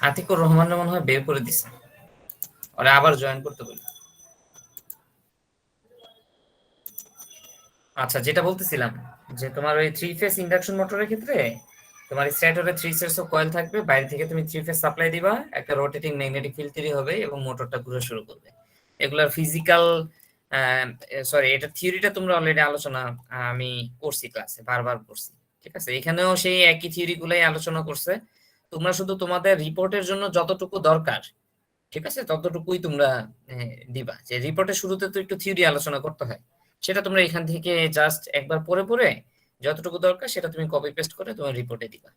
আতিকুর রহমান মনে হয় বের করে দিছে, ওরা আবার জয়েন করতে বলি। আচ্ছা, যেটা বলতেছিলাম যে তোমার ওই থ্রি ফেজ ইন্ডাকশন মোটরের ক্ষেত্রে তোমার স্ট্যাটরে থ্রি সেটস অফ কয়েল থাকবে, বাইরে থেকে তুমি থ্রি ফেজ সাপ্লাই দিবা, একটা রোটেটিং ম্যাগনেটিক ফিল্ড তৈরি হবে এবং মোটরটা ঘুরে শুরু করবে। এগুলার ফিজিক্যাল, সরি, এটা থিওরিটা তোমরা অলরেডি আলোচনা আমি করছি ক্লাসে, বারবার করছি। ঠিক আছে, এখানেও সেই একই থিওরি গুলাই আলোচনা করছে। তোমরা শুধু তোমাদের রিপোর্টের জন্য যতটুকু দরকার, ঠিক আছে, ততটুকুই তোমরা দিবা। যে রিপোর্টের শুরুতে তো একটু থিওরি আলোচনা করতে হয়, সেটা তোমরা এখান থেকে জাস্ট একবার পড়ে পড়ে যতটুকু দরকার সেটা তুমি কপি পেস্ট করে তোমার রিপোর্টে দিবা।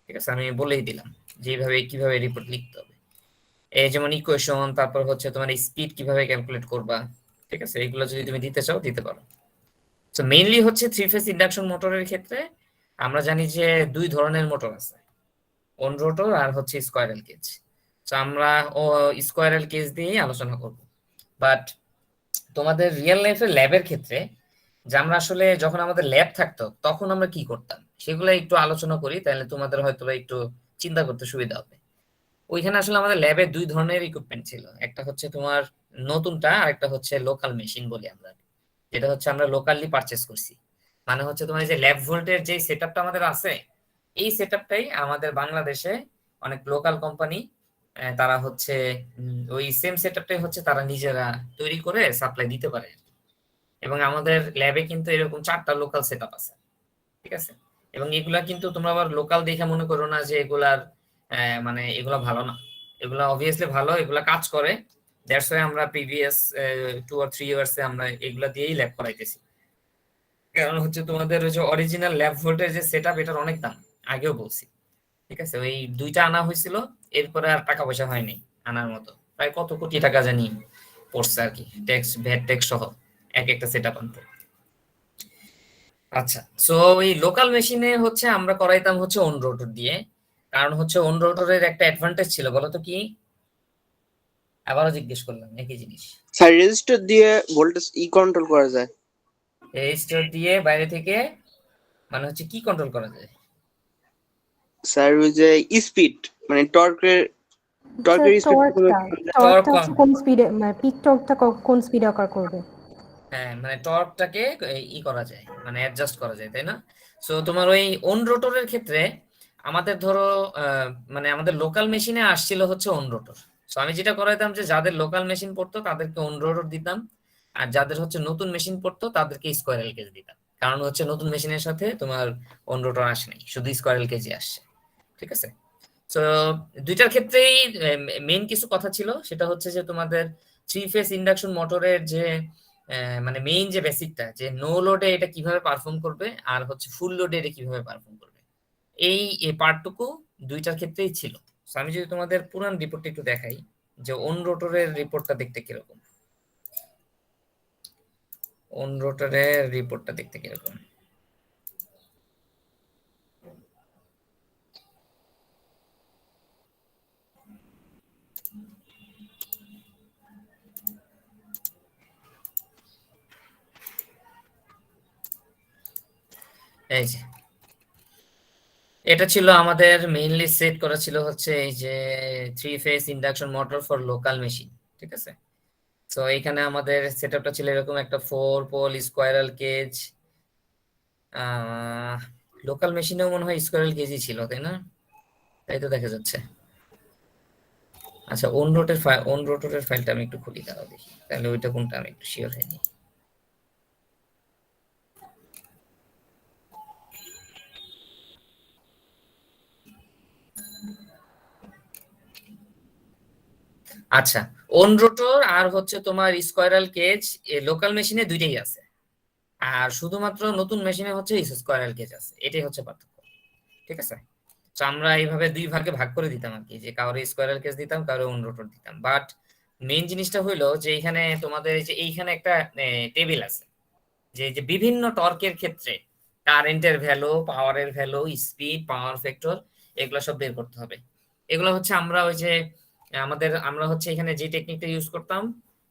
ঠিক আছে, আমি বলেই দিলাম যে এইভাবে কিভাবে রিপোর্ট লিখতে হবে। এই যেমন ইকুয়েশন, তারপর হচ্ছে তোমার স্পিড কিভাবে ক্যালকুলেট করবা। ঠিক আছে, এগুলো যদি তুমি দিতে চাও দিতে পারো। তো মেইনলি হচ্ছে থ্রি ফেজ ইন্ডাকশন মোটরের ক্ষেত্রে আমরা জানি যে দুই ধরনের মোটর আছে, অন রোটর আর হচ্ছে স্কোয়ারেল কেজ। তো আমরা স্কোয়ারেল কেজ দিয়েই আলোচনা করব। বাট তোমাদের রিয়েল লাইফের ল্যাবের ক্ষেত্রে, যে আমরা আসলে যখন আমাদের ল্যাব থাকতো তখন আমরা কি করতাম সেগুলো একটু আলোচনা করি, তাহলে তোমাদের হয়তো বা একটু চিন্তা করতে সুবিধা হবে। ওইখানে আসলে আমাদের ল্যাবে দুই ধরনের ইকুইপমেন্ট ছিল, একটা হচ্ছে তোমার নতুনটা, আর একটা হচ্ছে লোকাল মেশিন বলি আমরা, যেটা হচ্ছে আমরা লোকালি পারচেস করছি। মানে হচ্ছে তোমার এই যে ল্যাব ভোল্টের যে সেটআপটা আমাদের আছে, এই সেটআপটাই আমাদের বাংলাদেশে অনেক লোকাল কোম্পানি, তারা হচ্ছে ওই সেম সেটআপটাই হচ্ছে তারা নিজেরা তৈরি করে সাপ্লাই দিতে পারে। এবং আমাদের ল্যাবে কিন্তু এরকম 4টা লোকাল সেটআপ আছে। ঠিক আছে, এবং এগুলা কিন্তু তোমরা আবার লোকাল দেখে মনে করো না যে এগুলার মানে এগুলা ভালো না। এগুলা অবভিয়াসলি ভালো, এগুলা কাজ করে। দ্যাটস ওয়াই আমরা প্রিভিয়াস 2 or 3 ইয়ার্স আমরা এগুলা দিয়েই ল্যাব করাইতেছি। কারণ হচ্ছে তোমাদের ওই যে অরিজিনাল ল্যাব ভোল্টের যে সেটআপ, এটার অনেক দাম, আগেও বলছি। ঠিক আছে, ওই দুইটা আনা হয়েছিল, এরপরে আর টাকা পয়সা হয়নি আনার মতো। প্রায় কত কোটি টাকা জানি পড়ছে আর কি, ট্যাক্স ভ্যাট ট্যাক্স সহ এক একটা সেটআপ আনতে। আচ্ছা, সো এই লোকাল মেশিনে হচ্ছে আমরা করাইতাম হচ্ছে অন রোটর দিয়ে। কারণ হচ্ছে অন রোটরের একটা অ্যাডভান্টেজ ছিল, বলো তো কি? আবারও জিজ্ঞেস করলাম একই জিনিস। স্যার রেজিস্টার দিয়ে ভোল্টেজ কন্ট্রোল করা যায়। রেজিস্টার দিয়ে বাইরে থেকে মানে হচ্ছে কি কন্ট্রোল করা যায়? স্যার ওই যে স্পিড, মানে টর্কের স্পিড টর্ক, হচ্ছে কোন স্পিডে, মানে পিক টর্কটা কোন স্পিডে অকার করবে। হ্যাঁ, মানে টর্কটাকে করা যায়, মানে অ্যাডজাস্ট করা যায়, তাই না? সো তোমার ওই অন রোটরের ক্ষেত্রে আমাদের ধরো মানে আমাদের লোকাল মেশিনে আসছিল হচ্ছে অন রোটর। সো আমি যেটা করাইতাম যে যাদের লোকাল মেশিন পড়তো তাদেরকে অন রোটর দিতাম, আর যাদের হচ্ছে নতুন মেশিন পড়তো তাদেরকে স্কোয়ারেল কেজ দিতাম। কারণ হচ্ছে নতুন মেশিনের সাথে তোমার অন রোটর আসে নাই, শুধু স্কোয়ারেল কেজি আসছে। ঠিক আছে, তো দুইটার ক্ষেত্রেই মেইন কিছু কথা ছিল, সেটা হচ্ছে যে তোমাদের থ্রি ফেজ ইন্ডাকশন মোটরের যে মানে মেইন যে বেসিকটা, যে নো লোডে এটা কিভাবে পারফর্ম করবে আর হচ্ছে ফুল লোডে এটা কিভাবে পারফর্ম করবে, এই পার্টটুকু দুইটার ক্ষেত্রেই ছিল। So, আমি যদি তোমাদের পুরান রিপোর্টটা একটু দেখাই, যে অন রোটরের রিপোর্টটা দেখতে কিরকম, অন রোটরের রিপোর্টটা দেখতে কিরকম। এই যে এটা ছিল আমাদের মেইনলি সেট করা ছিল হচ্ছে এই যে three phase induction motor for local machine. ঠিক আছে, তো এখানে আমাদের সেটআপটা ছিল এরকম, একটা 4 পোল স্কোয়ারাল কেজ। লোকাল মেশিনেও মনে হয় স্কোয়ারাল কেজই ছিল, তাই না? তাই তো দেখা যাচ্ছে। আচ্ছা, অন রোটরের ফাইলটা আমি একটু খুলি, দাঁড়াও দেখি তাহলে ওইটা কোনটা, আমি একটু শিওর হয়নি। আচ্ছা, অন রোটর আর হচ্ছে তোমার স্কোয়ারাল কেজ লোকাল মেশিনে দুইটাই আছে, আর শুধুমাত্র নতুন মেশিনে হচ্ছে স্কোয়ারাল কেজ আছে, এটাই হচ্ছে পার্থক্য। ঠিক আছে, তো আমরা এইভাবে দুই ভাগে ভাগ করে দিতাম আর কি, যে কারো স্কোয়ারাল কেজ দিতাম, কারো অন রোটর দিতাম। বাট মেইন জিনিসটা হইলো যে এখানে তোমাদের এই যে এইখানে একটা টেবিল আছে, যে যে বিভিন্ন টর্কের ক্ষেত্রে কারেন্টের ভ্যালু, পাওয়ারের ভ্যালু, স্পিড, পাওয়ার ফ্যাক্টর, এগুলো সব বের করতে হবে। এগুলো হচ্ছে আমরা ওই যে আমরা হচ্ছে এখানে যে টেকনিকটা ইউজ করতাম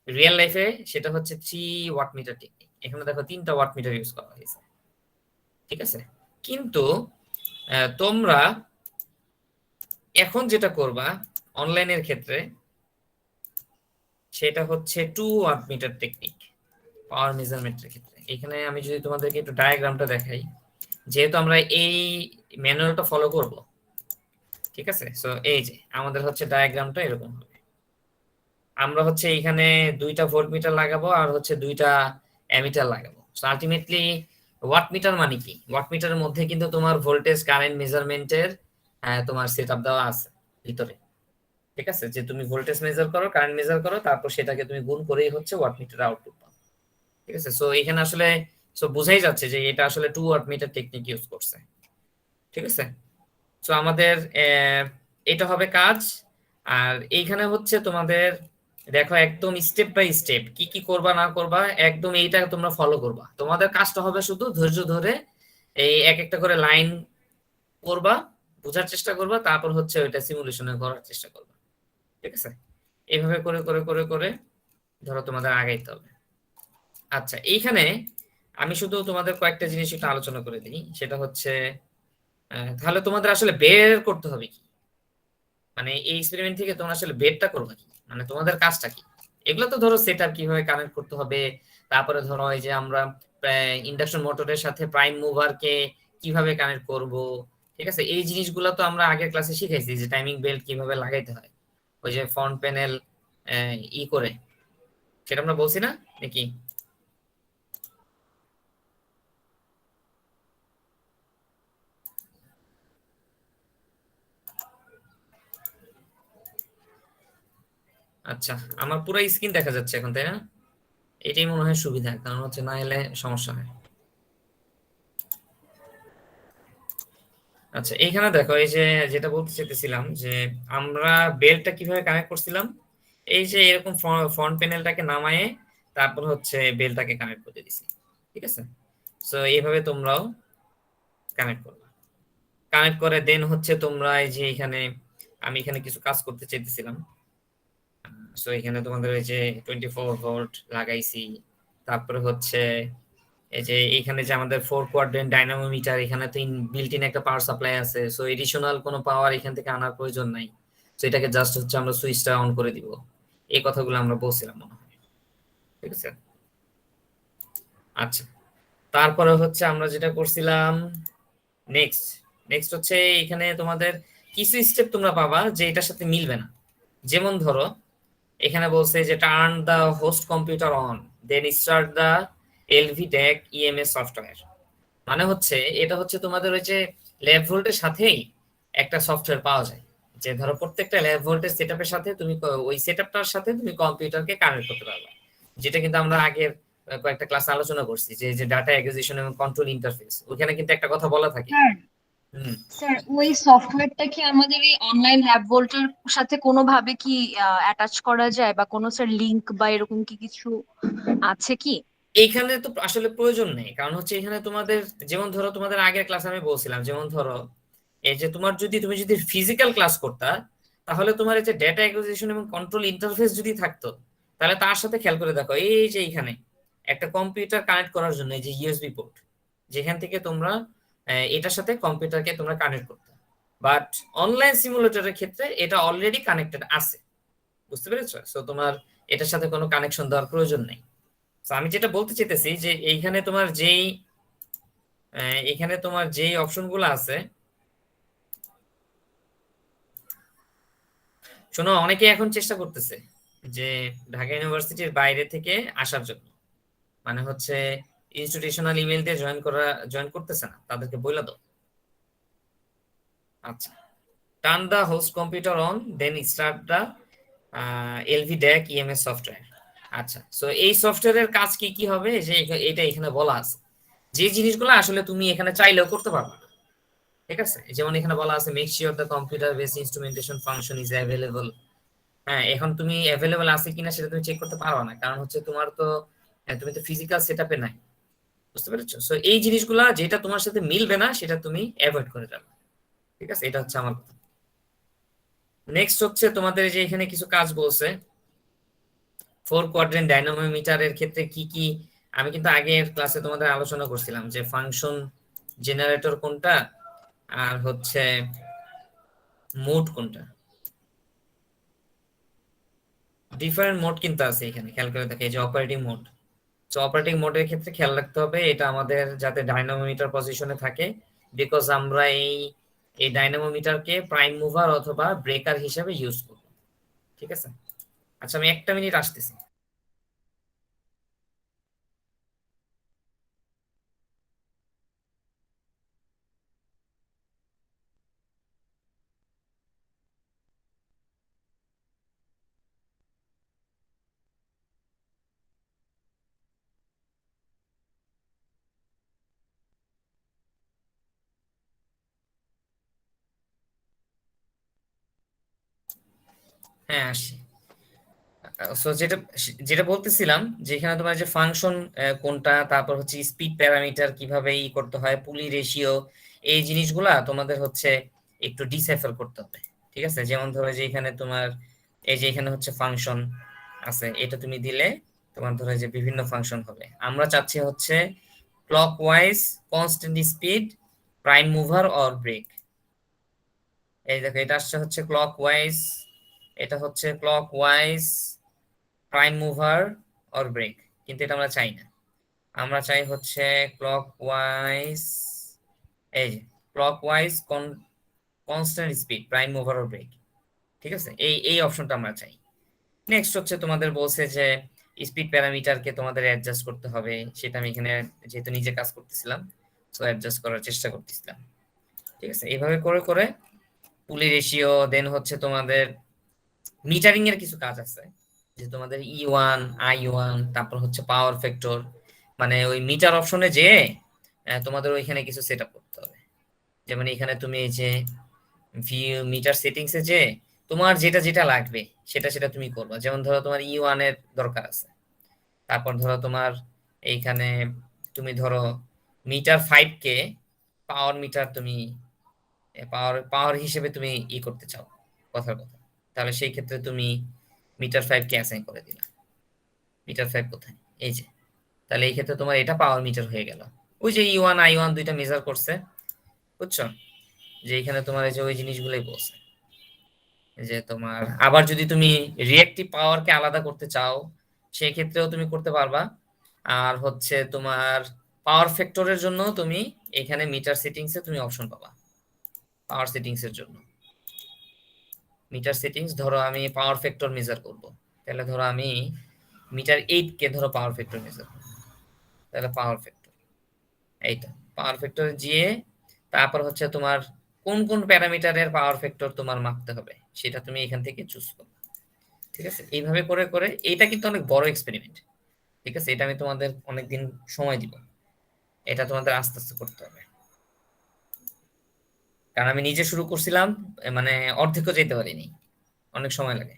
রিয়েল লাইফে, সেটা হচ্ছে 3 ওয়াট মিটার টেকনিক। এখানে দেখো 3টা ওয়াট মিটার ইউজ করা হয়েছে। ঠিক আছে, কিন্তু তোমরা এখন যেটা করবা অনলাইনের ক্ষেত্রে সেটা হচ্ছে 2 ওয়াট মিটার টেকনিক পাওয়ার মেজারমেন্টের ক্ষেত্রে। এখানে আমি যদি তোমাদেরকে একটু ডায়াগ্রামটা দেখাই, যেহেতু আমরা এই ম্যানুয়ালটা ফলো করব, ঠিক আছে? সো এই যে আমাদের হচ্ছে ডায়াগ্রামটা এরকম হবে। আমরা হচ্ছে এখানে 2টা ভোল্ট মিটার লাগাবো আর হচ্ছে 2টা অ্যামিটার লাগাবো। সো আলটিমেটলি ওয়াট মিটার মানে কি, ওয়াট মিটারের মধ্যে কিন্তু তোমার ভোল্টেজ কারেন্ট মেজারমেন্টের তোমার সেটআপ দেওয়া আছে ভিতরে, ঠিক আছে? যে তুমি ভোল্টেজ মেজার করো, কারেন্ট মেজার করো, তারপর সেটাকে তুমি গুণ করেই হচ্ছে ওয়াট মিটার আউটপুট পাও, ঠিক আছে? সো এখানে আসলে বোঝাই যাচ্ছে যে এটা আসলে 2 ওয়াট মিটার টেকনিক ইউজ করছে, ঠিক আছে? সো আমাদের এটা হবে কাজ। আর এইখানে হচ্ছে তোমাদের দেখো একদম স্টেপ বাই স্টেপ কি কি করবা না করবা একদম এইটা তোমরা ফলো করবা। তোমাদের কাজটা হবে শুধু ধৈর্য ধরে এই এক একটা করে লাইন করবা, বোঝার চেষ্টা করবা, তারপর হচ্ছে ওইটা সিমুলেশনে করার চেষ্টা করবা, ঠিক আছে? এইভাবে করে করে করে করে ধরো তোমাদের আগাইতে হবে। আচ্ছা, এইখানে আমি শুধু তোমাদের কয়েকটা জিনিস একটু আলোচনা করে দিই। সেটা হচ্ছে তাহলে তোমাদের আসলে বের করতে হবে কি, মানে এই এক্সপেরিমেন্ট থেকে তোমরা আসলে বেরটা করবে কি, মানে তোমাদের কাজটা কি। এগুলো তো ধরো সেটআপ কিভাবে কানেক্ট করতে হবে, তারপরে ধরো এই যে আমরা ইন্ডাকশন মোটরের সাথে প্রাইম মুভারকে কিভাবে কানেক্ট করব, ঠিক আছে? এই জিনিসগুলো তো আমরা আগের ক্লাসে শিখাইছি, যে টাইমিং বেল্ট কিভাবে লাগাইতে হয়, ওই যে ফ্রন্ট প্যানেল ই করে, সেটা আমরা বলছি না নাকি? আচ্ছা, আমার পুরো স্ক্রিন দেখা যাচ্ছে এখন, তাই না? এটাই মনে হয় সুবিধা, কারণ হচ্ছে না হলে সমস্যা হয়। আচ্ছা, এইখানে দেখো এই যে যেটা বলতে চাইতেছিলাম, যে আমরা বেলটা কিভাবে কানেক্ট করছিলাম, এই যে এরকম ফ্রন্ট প্যানেলটাকে নামায়ে তারপর হচ্ছে বেলটাকে কানেক্ট করে দিছি, ঠিক আছে? সো এইভাবে তোমরাও কানেক্ট করবে। কানেক্ট করে দেন হচ্ছে তোমরা এই যে এখানে আমি এখানে কিছু কাজ করতে চাইতেছিলাম। সো এখানে তোমাদের এই যে 24 ভোল্ট লাগাইছি, তারপরে হচ্ছে এই যে এখানে যে আমাদের 4 কোয়াড্রেন্ট ডাইনামোমিটার, এখানে তো বিল্ট ইন একটা পাওয়ার সাপ্লাই আছে। সো এডিশনাল কোনো পাওয়ার এখান থেকে আনার প্রয়োজন নাই। সো এটাকে জাস্ট হচ্ছে আমরা সুইচটা অন করে দিব। এই কথাগুলো আমরা বলছিলাম মনে হয়, ঠিক আছে? আচ্ছা, তারপরে হচ্ছে আমরা যেটা করছিলাম নেক্সট নেক্সট হচ্ছে এখানে তোমাদের কিছু স্টেপ তোমরা পাবা যে এটার সাথে মিলবে না। যেমন ধরো এখানে বলছে যে turn the host computer on, then start the LV deck EMS software. মানে হচ্ছে এটা হচ্ছে তোমাদের ওই যে ল্যাব ভোল্টের সাথেই একটা সফটওয়্যার পাওয়া যায়, যে ধরো প্রত্যেকটা ল্যাব ভোল্টেজ সেটআপের সাথে তুমি ওই সেটআপটার সাথে তুমি কম্পিউটারকে কানেক্ট করতে পারবে, যেটা কিন্তু আমরা আগের কয়েকটা ক্লাসে আলোচনা করছি, যে যে ডাটা অ্যাকুইজিশন এবং কন্ট্রোল ইন্টারফেস, ওখানে কিন্তু একটা কথা বলা থাকে। স্যার হুম। স্যার ওই সফটওয়্যারটা কি আমাদের এই অনলাইন ল্যাব ভোল্টের সাথে কোনোভাবে কি অ্যাটাচ করা যায়, বা কোনো স্যার লিংক বা এরকম কি কিছু আছে কি? এইখানে তো আসলে প্রয়োজন নেই, কারণ হচ্ছে এখানে তোমাদের যেমন ধরো তোমাদের আগের ক্লাসে আমি বলছিলাম, যেমন ধরো এই যে তোমার যদি তুমি যদি ফিজিক্যাল ক্লাস করতা, তাহলে তোমার এই যে ডেটা অ্যাকুইজিশন এবং কন্ট্রোল ইন্টারফেস যদি থাকতো, তাহলে তার সাথে খেয়াল করে দেখো এই যে এখানে একটা কম্পিউটার কানেক্ট করার জন্য এই যে ইউএসবি পোর্ট, যেখান থেকে তোমরা এটার সাথে কম্পিউটারকে তোমরা কানেক্ট করতে। বাট অনলাইন সিমুলেটরের ক্ষেত্রে এটা অলরেডি কানেক্টেড আছে, বুঝতে পেরেছো? সো তোমার এটার সাথে কোনো কানেকশন দেওয়ার প্রয়োজন নেই। তো আমি যেটা বলতে চাইতেছি যে এইখানে তোমার যেই অপশনগুলো আছে, শোনো, অনেকে এখন চেষ্টা করতেছে যে ঢাকা ইউনিভার্সিটির বাইরে থেকে আসার জন্য, মানে হচ্ছে ইনস্টিটিউশনাল ইমেল দিয়ে জয়েন করতেছে না, তাদেরকে বইলা দাও। আচ্ছা, turn the host computer on, then start the LV deck EMS software. আচ্ছা, সো এই সফটওয়্যারের কাজ কি কি হবে, যে এটা এখানে বলা আছে, যে জিনিসগুলো আসলে তুমি এখানে চাইলেও করতে পারবে না, ঠিক আছে? যেমন এখানে বলা আছে make sure the computer base instrumentation function is available. হ্যাঁ, এখন তুমি অ্যাভেলেবল আছে কিনা সেটা তুমি চেক করতে পারো না, কারণ হচ্ছে তোমার তো তুমি তো ফিজিক্যাল সেটআপে নাই, বুঝতে পেরেছো? সো এই জিনিসগুলা যেটা তোমার সাথে মিলবে না সেটা তুমি অ্যাভয়েড করে যাবে, ঠিক আছে? এটা হচ্ছে আমার কথা। নেক্সট হচ্ছে তোমাদের যে এখানে কিছু কাজ বলছে 4 কোয়াড্রেন্ট ডাইনামোমিটারের ক্ষেত্রে কি কি, আমি কিন্তু আগের ক্লাসে তোমাদের আলোচনা করছিলাম যে ফাংশন জেনারেটর কোনটা, আর হচ্ছে মোড কোনটা? ডিফারেন্ট মোড কিন্তু আছে এখানে, খেয়াল করে দেখো, এই যে অপারেটিং মোড। তো অপারেটিং মোডের ক্ষেত্রে খেয়াল রাখতে হবে এটা আমাদের যাতে ডাইনামোমিটার পজিশনে থাকে, বিকজ আমরা এই ডাইনামোমিটারকে প্রাইম মুভার অথবা ব্রেকার হিসেবে ইউজ করব। ঠিক আছে, আচ্ছা আমি একটা মিনিট আসতেছি। হ্যাঁ আসি। সো যেটা যেটা বলতেছিলাম, যে এখানে তোমার যে ফাংশন কোনটা, তারপর হচ্ছে স্পিড প্যারামিটার কিভাবে করতে হয়, পুলি রেশিও, এই জিনিসগুলা তোমাদের হচ্ছে একটু ডিসাইফার করতে হবে। ঠিক আছে, যেমন ধরো যে এখানে তোমার এই যে এখানে হচ্ছে ফাংশন আছে, এটা তুমি দিলে তোমার ধরো যে বিভিন্ন ফাংশন হবে। আমরা চাচ্ছি হচ্ছে clockwise, constant speed, prime mover or brake. এই দেখো এটা আসছে হচ্ছে ক্লকওয়াইজ, এটা হচ্ছে clockwise, prime mover or brake, কিন্তু এটা আমরা চাই না। আমরা চাই হচ্ছে ক্লকওয়াইজ, এই যে clockwise, constant speed, prime mover or brake. ঠিক আছে, এই এই অপশনটা আমরা চাই। নেক্সট হচ্ছে তোমাদের বলছে যে স্পিড প্যারামিটারকে তোমাদের অ্যাডজাস্ট করতে হবে, সেটা আমি এখানে যেহেতু নিজে কাজ করতেছিলাম সো অ্যাডজাস্ট করার চেষ্টা করতেছিলাম। ঠিক আছে, এইভাবে করে করে পুলি রেশিও, দেন হচ্ছে তোমাদের মিটারিং এর কিছু কাজ আছে, যে তোমাদের E1 I1, তারপর হচ্ছে পাওয়ার ফ্যাক্টর, মানে ওই মিটার অপশনে যে তোমাদের ওইখানে কিছু সেট আপ করতে হবে। যেমন এখানে তুমি এই যে ভিউ মিটার সেটিংস এ যে তোমার যেটা যেটা লাগবে সেটা সেটা তুমি করবা। যেমন ধরো তোমার E1 এর দরকার আছে, তারপর ধরো তোমার এইখানে তুমি ধরো মিটার 5 কে পাওয়ার মিটার, তুমি পাওয়ার পাওয়ার হিসেবে তুমি করতে চাও, কথার কথা, তাহলে সেই ক্ষেত্রে তুমি মিটার 5 কে অ্যাসাইন করে দিলা। মিটার 5 কোথায়, এই যে, তাহলে এই ক্ষেত্রে তোমার এটা পাওয়ার মিটার হয়ে গেল। ওই যে E1 I1 দুইটা মেজার করছে, বুঝছো, যে এখানে তোমার এই যে ওই জিনিসগুলোই বলছে। যে তোমার আবার যদি তুমি রিয়েক্টিভ পাওয়ারকে আলাদা করতে চাও সেই ক্ষেত্রেও তুমি করতে পারবা। আর হচ্ছে তোমার পাওয়ার ফ্যাক্টরের জন্য তুমি এখানে মিটার সেটিংসে তুমি অপশন পাবা। পাওয়ার সেটিংস এর জন্য মিটার সেটিংস, ধরো আমি পাওয়ার ফ্যাক্টর মেজার করব, তাহলে ধরো আমি মিটার 8 কে ধরো পাওয়ার ফ্যাক্টর মেজার করব, তাহলে পাওয়ার ফ্যাক্টর, এইটা পাওয়ার ফ্যাক্টর গিয়ে তারপর হচ্ছে তোমার কোন কোন প্যারামিটারের পাওয়ার ফ্যাক্টর তোমার মাপতে হবে সেটা তুমি এখান থেকে চুজ করবে। ঠিক আছে, এইভাবে করে করে এইটা কিন্তু অনেক বড় এক্সপেরিমেন্ট। ঠিক আছে, এটা আমি তোমাদের অনেকদিন সময় দিব, এটা তোমাদের আস্তে আস্তে করতে হবে, কারণ আমি নিজে শুরু করছিলাম, মানে অর্ধেকও যেতে পারিনি, অনেক সময় লাগে।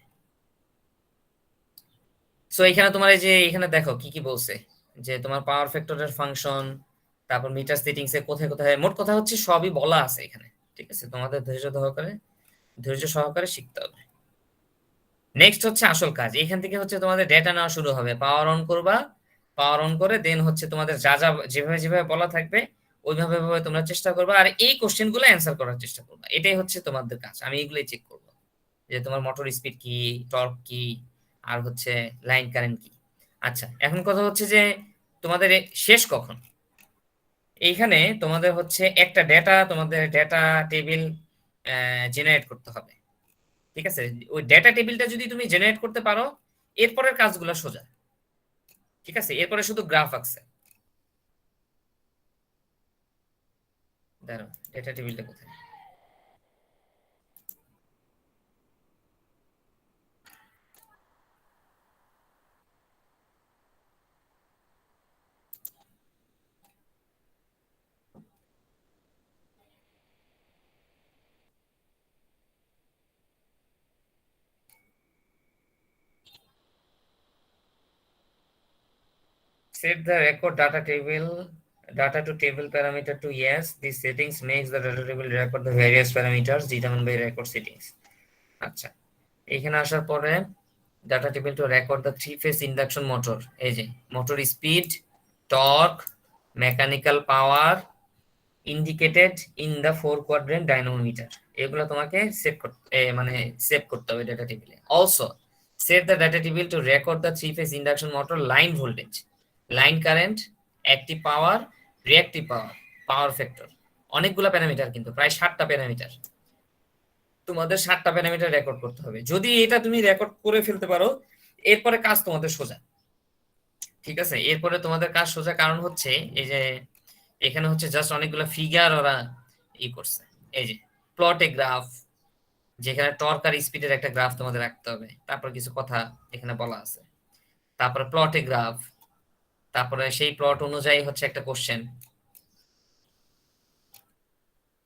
সো এখানে তোমার এই যে এখানে দেখো কি কি বলছে, যে তোমার পাওয়ার ফ্যাক্টরের ফাংশন, তারপর মিটার সেটিংস এ কোথায় কোথায়, মোট কথা হচ্ছে সবই বলা আছে এখানে। ঠিক আছে, তোমাদের ধৈর্য সহকারে শিখতে হবে। নেক্সট হচ্ছে আসল কাজ, এখান থেকে হচ্ছে তোমাদের ডেটা নেওয়া শুরু হবে। পাওয়ার অন করবা, পাওয়ার অন করে দেন হচ্ছে তোমাদের যা যা যেভাবে যেভাবে বলা থাকবে ওইভাবে ভাবে তোমরা চেষ্টা করবা, আর এই কোশ্চেন গুলো অ্যান্সার করার চেষ্টা করবা। এটাই হচ্ছে তোমাদের কাজ, আমি এগুলোই চেক করবো, যে তোমার মোটর স্পিড কি, টর্ক কি, আর হচ্ছে লাইন কারেন্ট কি। আচ্ছা এখন কথা হচ্ছে যে তোমাদের শেষ কখন, এইখানে তোমাদের হচ্ছে একটা তোমাদের ডেটা টেবিল জেনারেট করতে হবে। ঠিক আছে, ওই ডেটা টেবিলটা যদি তুমি জেনারেট করতে পারো এরপরের কাজগুলো সোজা। ঠিক আছে, এরপরে শুধু গ্রাফ আছে। দাঁড়াও, ডেটা টেবিলটা কোথায়? Set the record data to table parameter to yes. These settings makes the data table record the various parameters determined by record settings. আচ্ছা, এখানে আসার পরে data table two record the three phase induction motor, এই যে motor speed, torque, mechanical power indicated in the 4 quadrant ডাইনামোমিটার। এগুলো তোমাকে set করতে মানে সেভ করতে হবে ডেটা টেবিলে। Also said the data table two record the three phase induction motor line voltage, line current, active power, reactive power, power factor. অনেকগুলো parameter, কিন্তু প্রায় 60টা প্যারামিটার, তোমাদের 60টা প্যারামিটার রেকর্ড করতে হবে। যদি এটা তুমি রেকর্ড করে ফেলতে পারো, এরপরে কাজ তোমাদের সোজা। ঠিক আছে, এরপরে তোমাদের কাজ সোজা, কারণ হচ্ছে এই যে এখানে হচ্ছে জাস্ট অনেকগুলো ফিগার ওরা করছে। এই যে প্লটে গ্রাফ, যেখানে টর্ক আর স্পিডের একটা গ্রাফ তোমাদের রাখতে হবে, তারপর কিছু কথা এখানে বলা আছে, তারপরে প্লটে গ্রাফ, তারপরে সেই প্লট অনুযায়ী হচ্ছে একটা কোশ্চেন,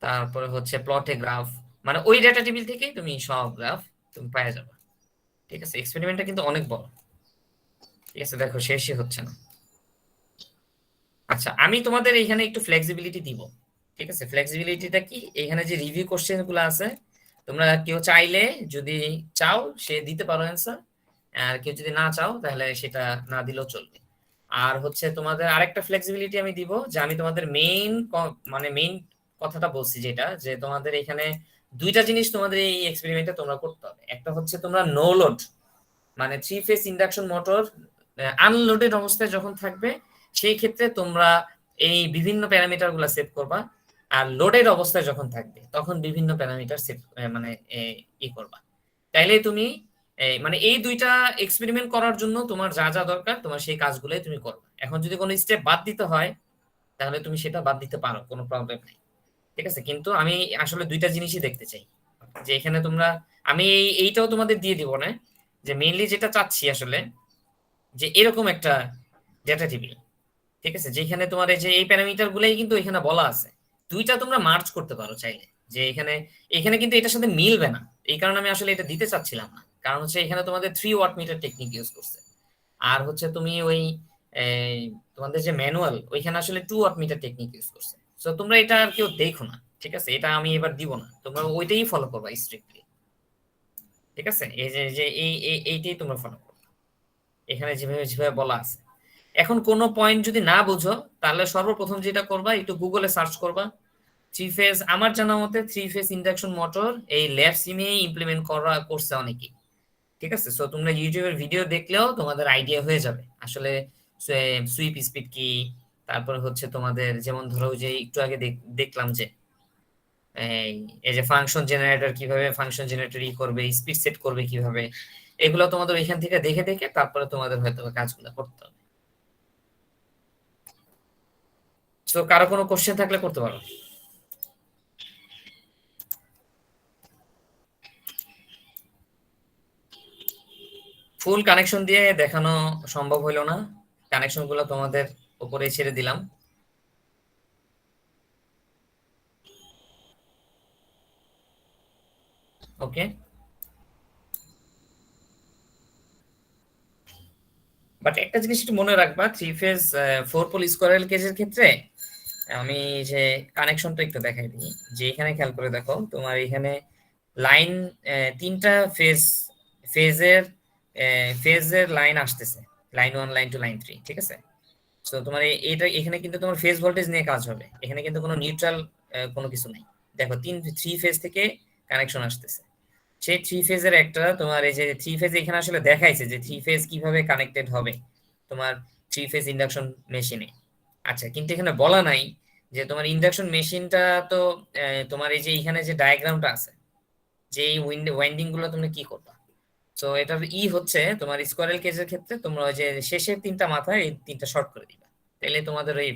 তারপরে হচ্ছে প্লটে গ্রাফ, মানে ওই ডেটা টেবিল থেকেই তুমি সব গ্রাফ তুমি পেয়ে যাবে। ঠিক আছে, এক্সপেরিমেন্টটা কিন্তু অনেক বড়। ঠিক আছে, দেখো শেষই হচ্ছে না। আচ্ছা, আমি তোমাদের এখানে একটু ফ্লেক্সিবিলিটি দিব। ঠিক আছে, ফ্লেক্সিবিলিটিটা কি, এখানে যে রিভিউ কোশ্চেন গুলো আছে, তোমরা কেউ চাইলে যদি চাও সে দিতে পারো অ্যান্সার, আর কেউ যদি না চাও তাহলে সেটা না দিলেও চলবে। আর হচ্ছে তোমাদের আরেকটা ফ্লেক্সিবিলিটি আমি দিব, যে আমি তোমাদের মানে মেইন কথাটা বলছি, যেটা যে তোমাদের এখানে দুইটা জিনিস তোমাদের এই এক্সপেরিমেন্টে তোমরা করতে হবে। একটা হচ্ছে তোমরা নো লোড, মানে three phase induction motor unloaded অবস্থায় যখন থাকবে, সেই ক্ষেত্রে তোমরা এই বিভিন্ন প্যারামিটার গুলা সেট করবা। আর লোডেড অবস্থায় যখন থাকবে তখন বিভিন্ন প্যারামিটার সেট মানে করবা। তাইলে তুমি মানে এই দুইটা এক্সপেরিমেন্ট করার জন্য তোমার যা যা দরকার তোমার সেই কাজগুলোই তুমি করবে। এখন যদি কোনো স্টেপ বাদ দিতে হয় তাহলে তুমি সেটা বাদ দিতে পারো, কোনো প্রবলেম নেই। ঠিক আছে, কিন্তু আমি আসলে দুইটা জিনিসই দেখতে চাই, যে এখানে তোমরা, আমি এইটাও তোমাদের দিয়ে দিব না, যে মেইনলি যেটা চাচ্ছি আসলে যে এরকম একটা ডেটা টেবিল। ঠিক আছে, যেখানে তোমার এই যে এই প্যারামিটার গুলাই কিন্তু এখানে বলা আছে, দুইটা তোমরা মার্জ করতে পারো চাইলে। যে এখানে এখানে কিন্তু এটার সাথে মিলবে না, এই কারণে আমি আসলে এটা দিতে চাচ্ছিলাম না। কারণ হচ্ছে এখানে তোমাদের 3 ওয়াট মিটার টেকনিক ইউজ করছে, আর হচ্ছে তুমি ওই এই, তোমাদের যে ম্যানুয়াল ওইখানে আসলে 2 ওয়াট মিটার টেকনিক ইউজ করছে। তো তোমরা এটা আর কেউ দেখো না। ঠিক আছে, এটা আমি এবার দিব না, তোমরা ওইটাই ফলো করবা স্ট্রিক্টলি। ঠিক আছে, এই যে যে এইটাই তোমরা ফলো করো, এখানে যেভাবে যেভাবে বলা আছে। এখন কোনো পয়েন্ট যদি না বুঝো, তাহলে সর্বপ্রথম যেটা করবা, একটু গুগলে সার্চ করবা থ্রি ফেজ। আমার জানা মতে থ্রি ফেজ ইন্ডাকশন মোটর এই ল্যাব সিমে ইমপ্লিমেন্ট করা করছে অনেকেই। ঠিক আছে, সো তোমরা ইউটিউবের ভিডিও দেখলেও তোমাদের আইডিয়া হয়ে যাবে আসলে সুইপ স্পিড কি। তারপরে হচ্ছে তোমাদের যেমন ধরো যে একটু আগে দেখলাম যে এই এই যে ফাংশন জেনারেটর, কিভাবে ফাংশন জেনারেটর করবে, স্পিড সেট করবে কিভাবে, এগুলো তোমাদের এখান থেকে দেখে দেখে তারপরে তোমাদের হয়তো কাজগুলো করতে হবে। তো কারো কোনো কোশ্চেন থাকলে করতে পারো। ফুল কানেকশন দিয়ে দেখানো সম্ভব হইলো না, কানেকশন গুলো তোমাদের উপরে ছেড়ে দিলাম। ওকে, বাট একটা জিনিস একটু মনে রাখবা, থ্রি ফেজ 4 পোল স্কোয়ারাল কেজের ক্ষেত্রে আমি যে কানেকশনটা একটু দেখাই দিই। যে এখানে খেয়াল করে দেখো, তোমার এখানে লাইন তিনটা ফেজের ফেজের লাইন আসতেছে, লাইন 1, লাইন 2, লাইন 3। ঠিক আছে, তো তোমার এইটা এখানে কিন্তু তোমার ফেজ ভোল্টেজ নিয়ে কাজ হবে, এখানে কিন্তু কোনো নিউট্রাল কোনো কিছু নাই। দেখো থ্রি ফেজ থেকে কানেকশন আসতেছে, সেই থ্রি ফেজের একটা তোমার এই যে থ্রি ফেজ এখানে আসলে দেখাইছে যে থ্রি ফেজ কিভাবে কানেক্টেড হবে তোমার থ্রি ফেজ ইন্ডাকশন মেশিনে। আচ্ছা, কিন্তু এখানে বলা নাই যে তোমার ইন্ডাকশন মেশিনটা তো তোমার এই যে এখানে যে ডায়াগ্রামটা আছে, যে এই ওয়াইন্ডিং গুলো তুমি কি করবা। তো এটার হচ্ছে তোমার স্কোয়ারেল কেজের ক্ষেত্রে তোমরা ওই যে শেষের 3টা মাথায় এই 3টা শর্ট করে দিবা, তাহলে তোমাদের ওই